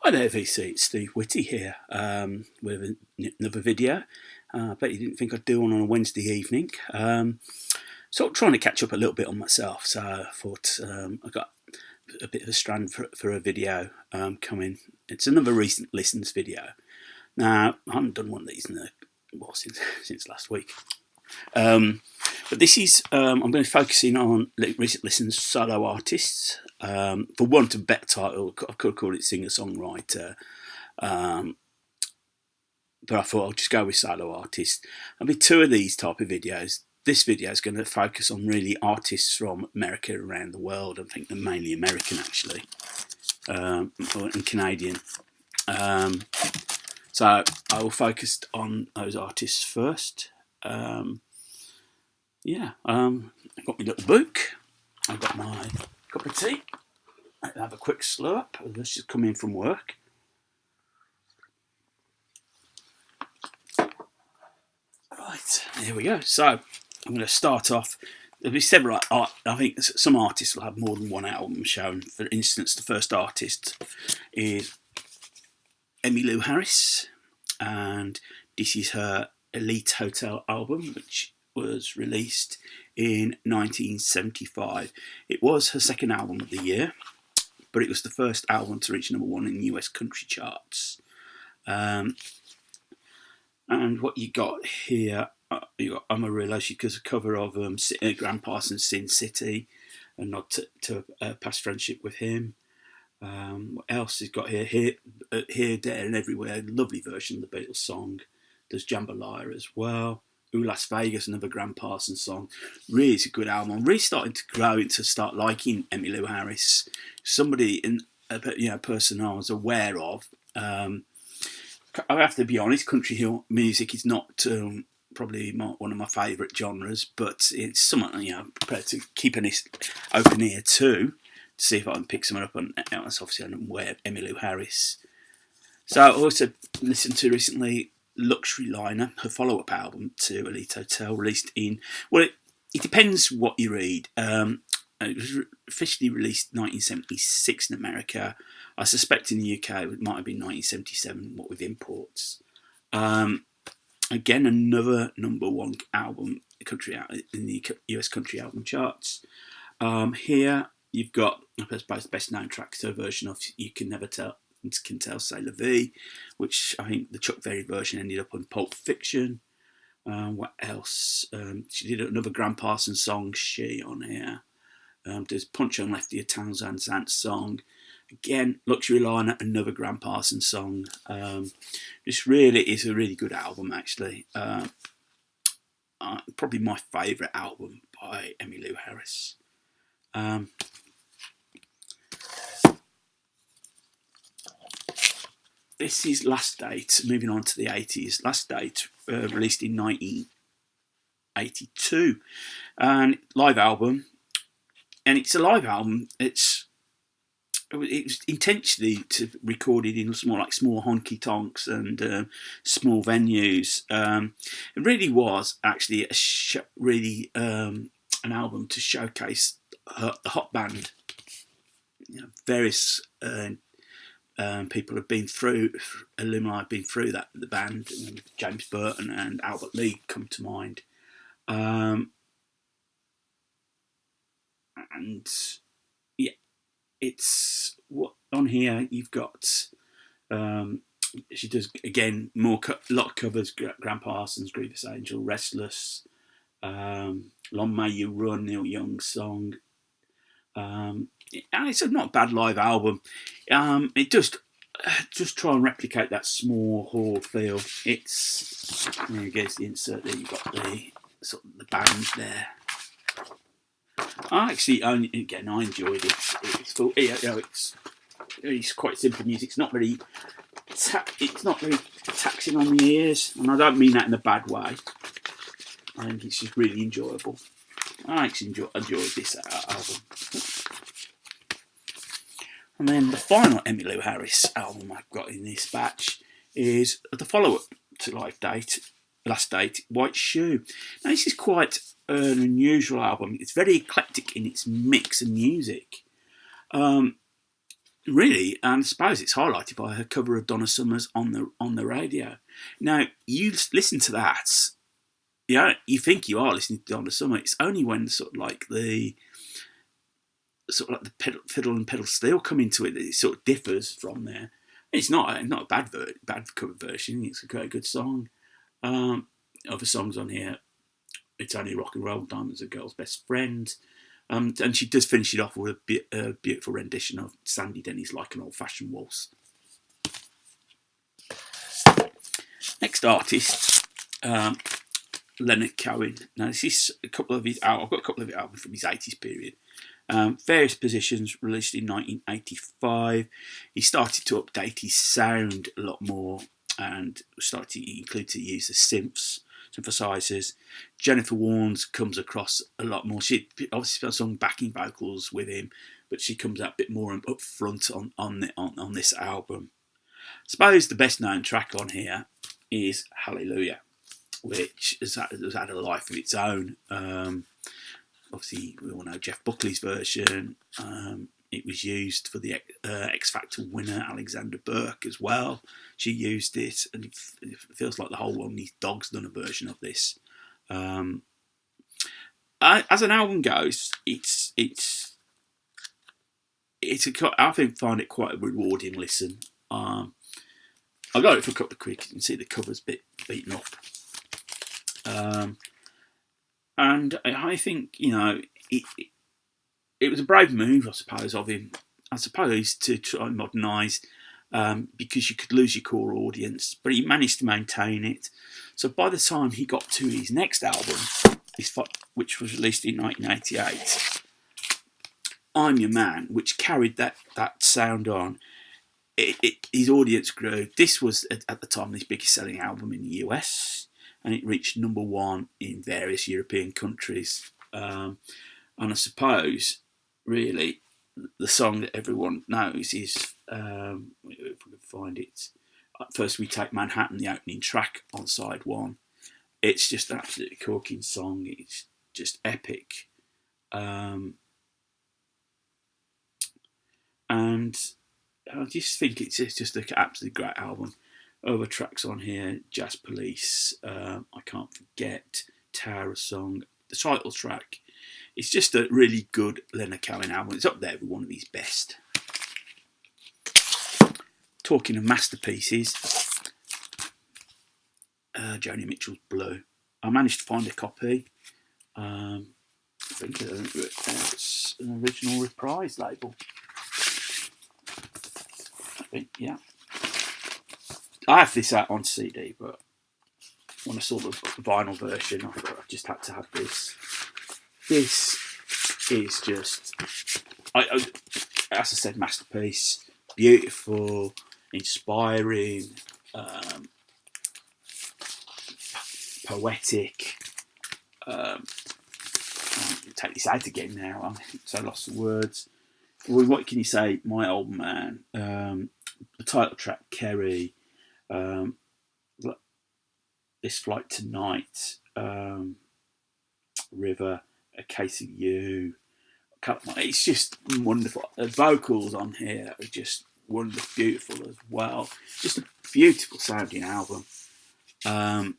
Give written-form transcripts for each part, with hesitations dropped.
Hi there, VC. It's Steve Whitty here with another video. I bet you didn't think I'd do one on a Wednesday evening. Sort of trying to catch up a little bit on myself, so I thought I got a bit of a strand for a video coming. It's another recent listens video. Now, I haven't done one of these since last week. But this is, I'm going to be focusing on recent listens solo artists. For want of a better title, I could call it singer-songwriter. But I thought I'll just go with solo artists. There'll be two of these type of videos. This video is going to focus on really artists from America around the world. I think they're mainly American, actually, and Canadian. So I will focus on those artists first. I've got my little book. I've got my cup of tea. I'll have a quick slurp. Let's just come in from work. Right, here we go. So I'm going to start off. There'll be several. I think some artists will have more than one album shown. For instance, the first artist is Emmylou Harris, and this is her Elite Hotel album, which was released in 1975. It was her second album of the year, but it was the first album to reach #1 in the US country charts. And what you got here, you got Amarillo, because a cover of Graham Parsons' Sin City, a nod to past friendship with him. What else has got here, There and Everywhere, lovely version of the Beatles song. There's Jambalaya as well. Ooh, Las Vegas, another Graham Parsons song. Really, it's a good album. I'm really starting to grow to start liking Emmylou Harris. Somebody, person I was aware of. I have to be honest, country music is not probably one of my favourite genres, but it's something prepared to keep an open ear to see if I can pick someone up on. Obviously, I'm aware of Emmylou Harris. So I also listened to recently Luxury Liner, her follow-up album to Elite Hotel, released in, it depends what you read. It was officially released 1976 in America. I suspect in the UK it might have been 1977, what with imports. Again, another #1 album in the US country album charts. Here you've got, I suppose, the best known track to a version of You Can Tell, Say La Vie, which I think the Chuck Berry version ended up on Pulp Fiction. What else? She did another Graham Parsons song, She, on here. There's Punch on Lefty, a Townsend Zant song. Again, Luxury Liner, another Graham Parsons song. This really is a really good album, actually. Probably my favourite album by Emmylou Harris. This is Last Date, moving on to the 80s. Last Date, released in 1982. And live album. And it's a live album. It was intentionally recorded in small honky tonks and small venues. It really was actually an album to showcase the hot band. Various people have been through, alumni have been through the band. James Burton and Albert Lee come to mind. And yeah, it's what on here you've got. She does again a lot of covers. Graham Parsons, Grievous Angel, Restless, Long May You Run, Neil Young's song. And it's not a bad live album. It just try and replicate that small hall feel. It's, there you go, the insert there. You've got the sort of the band there. I enjoyed it. It's quite simple music. It's not very taxing on the ears, and I don't mean that in a bad way. I think it's just really enjoyable. I actually enjoyed this album. And then the final Emmylou Harris album I've got in this batch is the follow-up to Last Date, White Shoe. Now this is quite an unusual album. It's very eclectic in its mix of music. really, and I suppose it's highlighted by her cover of Donna Summer's on the radio. Now you listen to that, you think you are listening to Donna Summer. It's only when the fiddle and pedal steel come into it that it sort of differs from there. It's not a bad cover version. It's a very good song. Other songs on here, It's Only Rock and Roll, Diamonds, a Girl's Best Friend. And she does finish it off with a beautiful rendition of Sandy Denny's Like an Old-Fashioned Waltz. Next artist, Leonard Cohen. Now, this is I've got a couple of his albums from his 80s period. Various Positions, released in 1985. He started to update his sound a lot more and started to include the use of synthesizers. Jennifer Warnes comes across a lot more. She obviously got some backing vocals with him, but she comes out a bit more up front on this album. I suppose the best known track on here is Hallelujah, which has had a life of its own. Obviously, we all know Jeff Buckley's version. It was used for the X Factor winner, Alexander Burke, as well. She used it, and it feels like the whole world needs dogs done a version of this. As an album goes, I find it quite a rewarding listen. I got it for a couple of quid. You can see the cover's a bit beaten up. And I think, it was a brave move, I suppose, of him. I suppose to try and modernise, because you could lose your core audience, but he managed to maintain it. So by the time he got to his next album, which was released in 1988, I'm Your Man, which carried that sound on, his audience grew. This was, at the time, his biggest selling album in the US, and it reached number one in various European countries. And I suppose, really, the song that everyone knows is, if we can find it, First We Take Manhattan, the opening track on side one. It's just an absolutely corking song. It's just epic. And I just think it's just an absolutely great album. Other tracks on here, Jazz Police, I Can't Forget, Tower Song, the title track. It's just a really good Leonard Cohen album. It's up there with one of his best. Talking of masterpieces, Joni Mitchell's Blue. I managed to find a copy. I think it's an original reprise label. I think, yeah. I have this out on CD, but when I saw the vinyl version, I thought I just had to have this. This is just, as I said, masterpiece. Beautiful, inspiring, poetic. Take this out again now. I'm so lost for words. Well, what can you say? My Old Man. The title track, Kerry. This Flight Tonight. River. A Case of You. It's just wonderful. The vocals on here are just wonderful, beautiful as well. Just a beautiful sounding album. I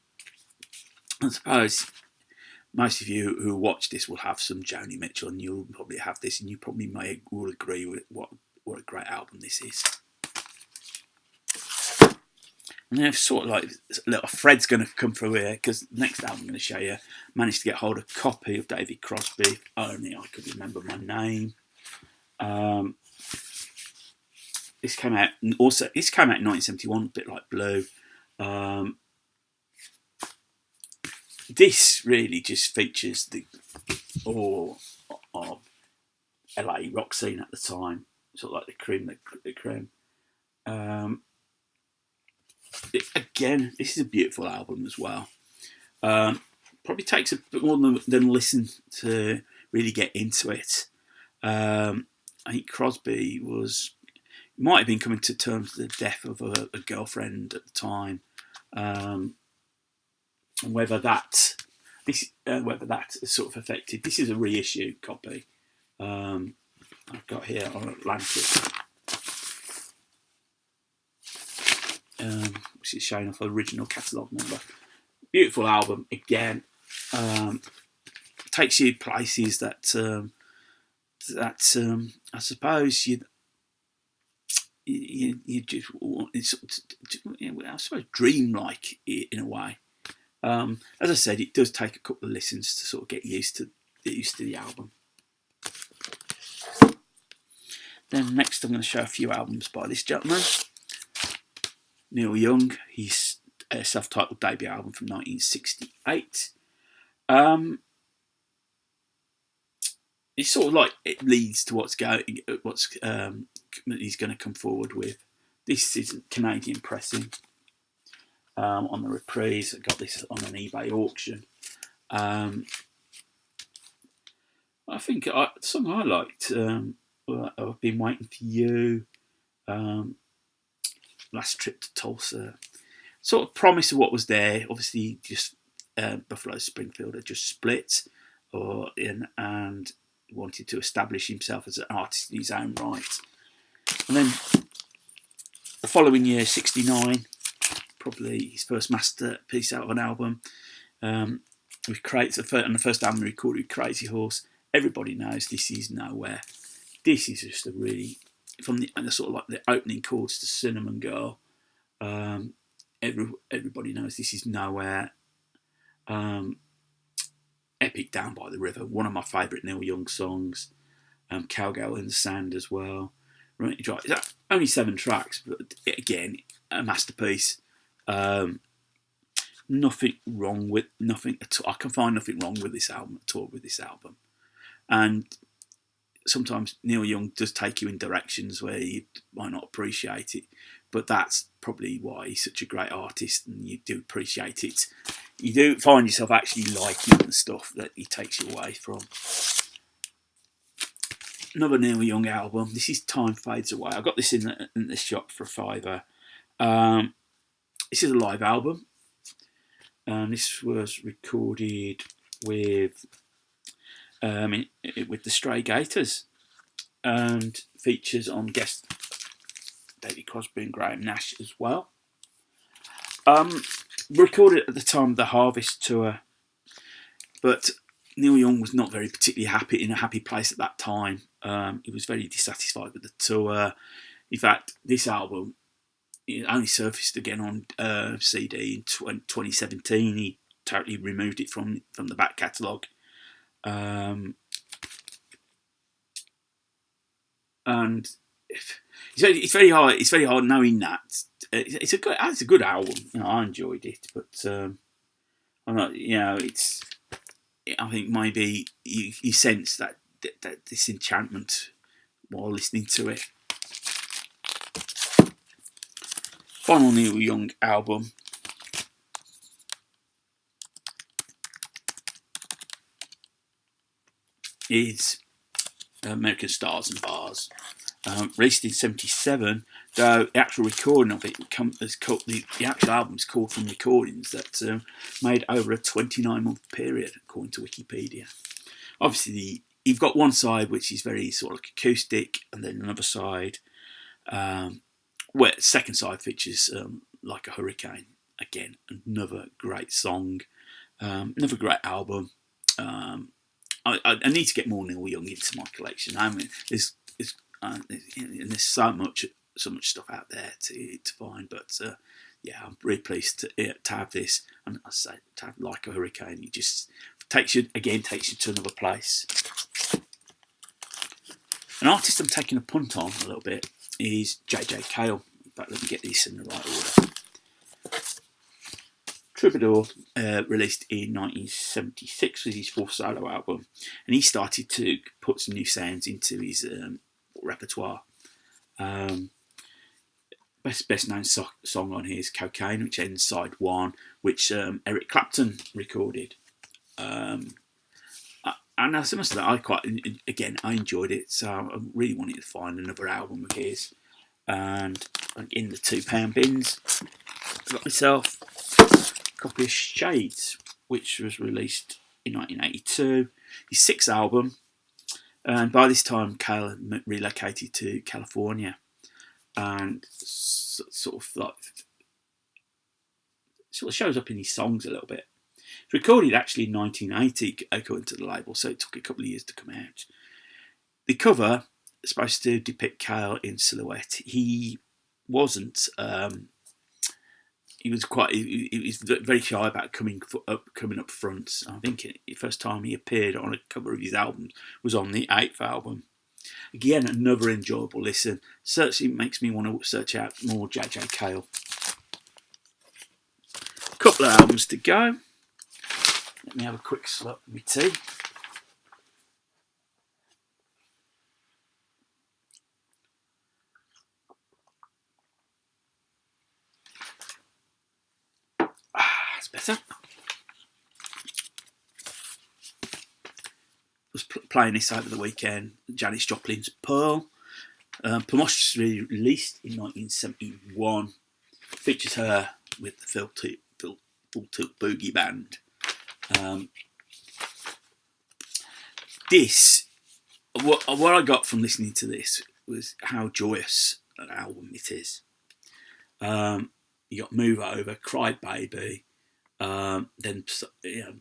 suppose most of you who watch this will have some Joni Mitchell, and you'll probably have this, and you probably will agree with what a great album this is. And then sort of like a little thread's going to come through here, because the next album I'm going to show you, managed to get hold of a copy of David Crosby. If only I could remember my name. This came out in 1971, a bit like Blue. This really just features the awe of LA rock scene at the time, sort of like the creme. Again, this is a beautiful album as well. Probably takes a bit more than listen to really get into it. I think Crosby might have been coming to terms with the death of a girlfriend at the time. And whether that is sort of affected. This is a reissue copy. I've got here on Atlantic. which is showing off the original catalogue number. Beautiful album again. Takes you places that I suppose you just it's I suppose dreamlike in a way. As I said, it does take a couple of listens to sort of get used to the album. Then next, I'm going to show a few albums by this gentleman, Neil Young. His self-titled debut album from 1968. It's sort of like it leads to what's he's going to come forward with. This is Canadian pressing on the reprise. I got this on an eBay auction. I think the song I liked, I've Been Waiting for You, Last Trip to Tulsa. Sort of promise of what was there. Obviously, just Buffalo Springfield had just split, and wanted to establish himself as an artist in his own right. And then the following year, 1969, probably his first masterpiece out of an album, with the first album he recorded with Crazy Horse. Everybody knows This Is Nowhere. This is just a really, from the sort of like the opening chords to Cinnamon Girl. Everybody knows This Is Nowhere. Epic Down by the River, one of my favourite Neil Young songs. Cowgirl in the Sand as well. It's only 7 tracks, but again, a masterpiece. Nothing at all. I can find nothing wrong with this album at all. And sometimes Neil Young does take you in directions where you might not appreciate it, but that's probably why he's such a great artist, and you do appreciate it. You do find yourself actually liking the stuff that he takes you away from. Another Neil Young album. This is Time Fades Away. I got this in the shop for $5. This is a live album. This was recorded with the Stray Gators, and features on guest David Crosby and Graham Nash as well. Recorded at the time of the Harvest tour, but Neil Young was not particularly happy, in a happy place at that time. He was very dissatisfied with the tour. In fact, this album, it only surfaced again on CD in 2017. He totally removed it from the back catalogue. And it's very hard. It's very hard knowing that it's a good album. I enjoyed it, but I'm not. I think maybe you sense that disenchantment while listening to it. Final Neil Young album is American Stars and Bars, released in 1977. Though the actual recording of it the actual album is called from recordings that made over a 29-month period, according to Wikipedia. Obviously, you've got one side which is very sort of like acoustic, and then another side, where the second side features Like a Hurricane. Again, another great song, another great album. I need to get more Neil Young into my collection. I mean, there's so much stuff out there to find, but I'm really pleased to have this. And I say, to have Like a Hurricane, it just takes you to another place. An artist I'm taking a punt on a little bit is J.J. Cale. In fact, let me get this in the right order. Troubadour, released in 1976, was his fourth solo album, and he started to put some new sounds into his repertoire. Best known song on here is Cocaine, which ends side 1, which Eric Clapton recorded. And I must say that I enjoyed it, so I really wanted to find another album of his. And in the £2 bins, I got myself a copy of Shades, which was released in 1982. His 6th album, and by this time Cale had relocated to California, and sort of like sort of shows up in his songs a little bit. It's recorded actually in 1980, according to the label, so it took a couple of years to come out. The cover is supposed to depict Cale in silhouette. He wasn't. He was very shy about coming up front. I think the first time he appeared on a cover of his album was on the 8th album. Again, another enjoyable listen. Certainly makes me want to search out more J.J. Cale. Couple of albums to go. Let me have a quick slurp of my tea. That's better. Was playing this over the weekend. Janis Joplin's Pearl. Posthumously released in 1971. Features her with the Full Tilt Boogie Band. What I got from listening to this was how joyous an album it is. You got Move Over, Cry Baby, then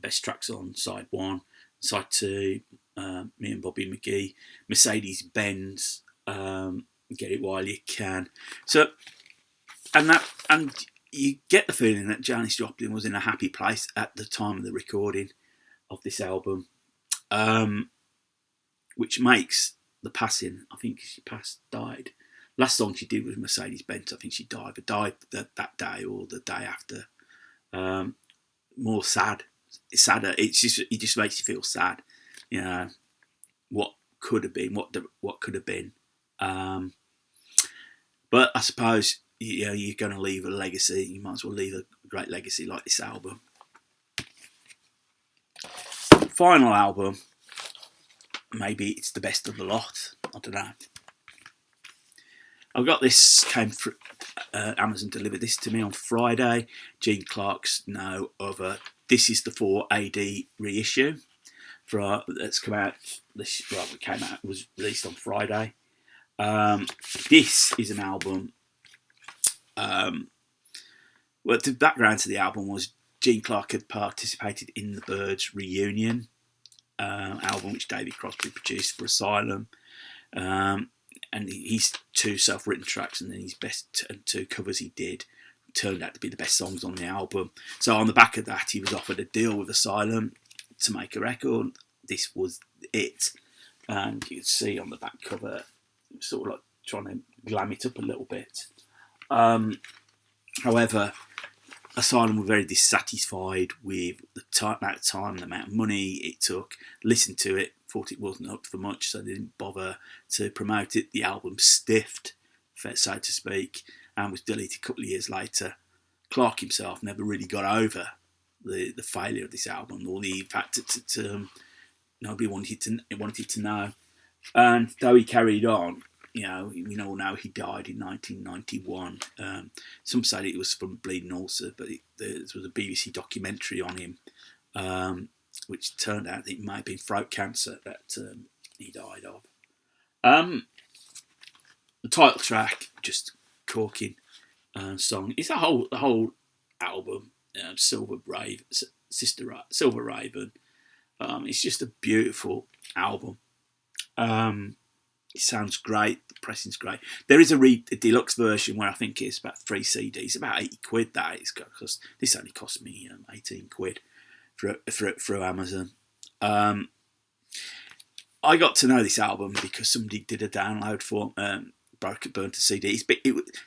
best tracks on side 1, side 2, me and Bobby McGee, Mercedes Benz, Get It While You Can. So, and you get the feeling that Janis Joplin was in a happy place at the time of the recording of this album, which makes the passing. I think she died. Last song she did was Mercedes Benz. I think she died, but died that day or the day after. More sad, sadder. It just makes you feel sad. You know what could have been, what could have been. But I suppose you're going to leave a legacy. You might as well leave a great legacy like this album. Final album. Maybe it's the best of the lot. I don't know. I got this, came through, Amazon delivered this to me on Friday. Gene Clark's No Other. This is the 4 AD reissue that's come out. Was released on Friday. This is an album. Well, the background to the album was Gene Clark had participated in the Byrds reunion album, which David Crosby produced for Asylum. And his 2 self-written tracks and then his best 2 covers he did turned out to be the best songs on the album. So on the back of that, he was offered a deal with Asylum to make a record. This was it. And you can see on the back cover, sort of like trying to glam it up a little bit. However, Asylum were very dissatisfied with the amount of time, the amount of money it took, listened to it, thought it wasn't up for much, so they didn't bother to promote it. The album stiffed, so to speak, and was deleted a couple of years later. Clark himself never really got over the failure of this album, or the fact that nobody wanted to know. And though he carried on, we all know he died in 1991. Some said it was from bleeding ulcer, but there was a BBC documentary on him, which turned out that it might have been throat cancer that he died of. The title track, just corking song. It's the whole album. Silver Raven. It's just a beautiful album. It sounds great. The pressing's great. There is a deluxe version where I think it's about 3 CDs, about 80 quid. That is, because this only cost me 18 quid through Amazon. I got to know this album because somebody did a download for burnt to CDs. But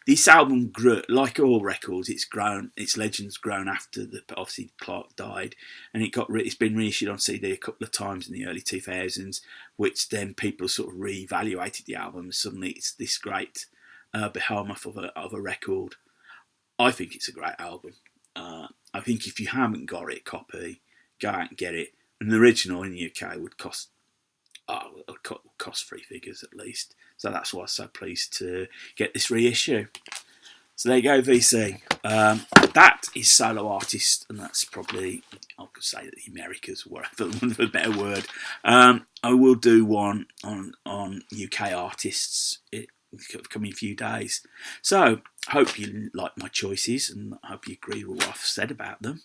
this album grew, like all records. It's grown. Its legend's grown after obviously Clark died, and it's been reissued on CD a couple of times in the early 2000s, which then people sort of re-evaluated the album. Suddenly, it's this great behemoth of a record. I think it's a great album. I think if you haven't got it, copy, go out and get it. An original in the UK would cost 3 figures at least. So that's why I was so pleased to get this reissue. So there you go, VC. That is solo artist, and that's probably, I could say the Americas, whatever, for a better word. I will do one on UK artists coming few days. So hope you like my choices, and I hope you agree with what I've said about them.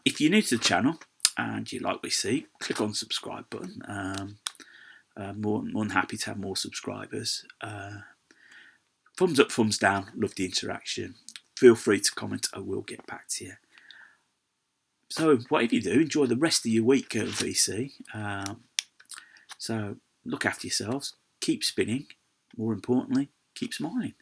If you're new to the channel and you like what you see, click on the subscribe button. More than happy to have more subscribers. Thumbs up, thumbs down. Love the interaction. Feel free to comment. I will get back to you. So whatever you do, enjoy the rest of your week, VC. So look after yourselves. Keep spinning. More importantly, keep smiling.